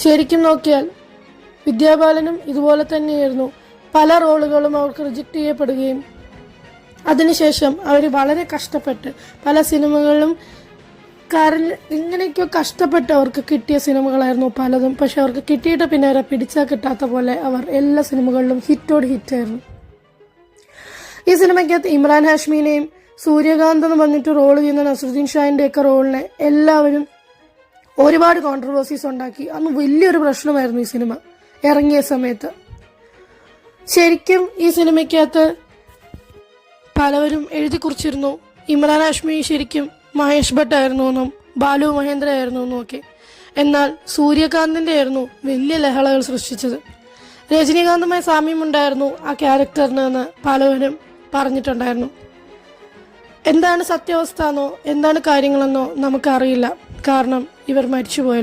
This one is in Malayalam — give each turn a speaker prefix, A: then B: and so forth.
A: ശരിക്കും നോക്കിയാൽ വിദ്യാബാലനും ഇതുപോലെ തന്നെയായിരുന്നു. പല റോളുകളും അവർക്ക് റിജക്റ്റ് ചെയ്യപ്പെടുകയും അതിനുശേഷം അവർ വളരെ കഷ്ടപ്പെട്ട് പല സിനിമകളിലും ഇങ്ങനെയൊക്കെയോ കഷ്ടപ്പെട്ട് അവർക്ക് കിട്ടിയ സിനിമകളായിരുന്നു പലതും. പക്ഷെ അവർക്ക് കിട്ടിയിട്ട് പിന്നെ അവരെ പിടിച്ചാൽ കിട്ടാത്ത പോലെ അവർ എല്ലാ സിനിമകളിലും ഹിറ്റായിരുന്നു. ഈ സിനിമയ്ക്കകത്ത് ഇമ്രാൻ ഹാഷ്മിനെയും സൂര്യകാന്ത് എന്ന് പറഞ്ഞിട്ട് റോൾ ചെയ്യുന്ന നസറുദ്ദീൻ ഷാഹിൻ്റെയൊക്കെ റോളിനെ എല്ലാവരും ഒരുപാട് കോൺട്രവേഴ്സീസ് ഉണ്ടാക്കി. അന്ന് വലിയൊരു പ്രശ്നമായിരുന്നു ഈ സിനിമ ഇറങ്ങിയ സമയത്ത്. ശരിക്കും ഈ സിനിമയ്ക്കകത്ത് പലവരും എഴുതി കുറിച്ചിരുന്നു ഇമ്രാൻ ഹാഷ്മി ശരിക്കും മഹേഷ് ഭട്ട് ആയിരുന്നു എന്നും ബാലു മഹേന്ദ്ര ആയിരുന്നു എന്നും ഒക്കെ. എന്നാൽ സൂര്യകാന്തിൻ്റെ ആയിരുന്നു വലിയ ലഹളകൾ സൃഷ്ടിച്ചത്. രജനീകാന്തുമായി സാമ്യമുണ്ടായിരുന്നു ആ ക്യാരക്ടറിന് എന്ന് പലവരും പറഞ്ഞിട്ടുണ്ടായിരുന്നു. എന്താണ് സത്യാവസ്ഥ എന്നോ എന്താണ് കാര്യങ്ങളെന്നോ നമുക്കറിയില്ല. കാരണം ഇവർ മരിച്ചുപോയല്ലോ.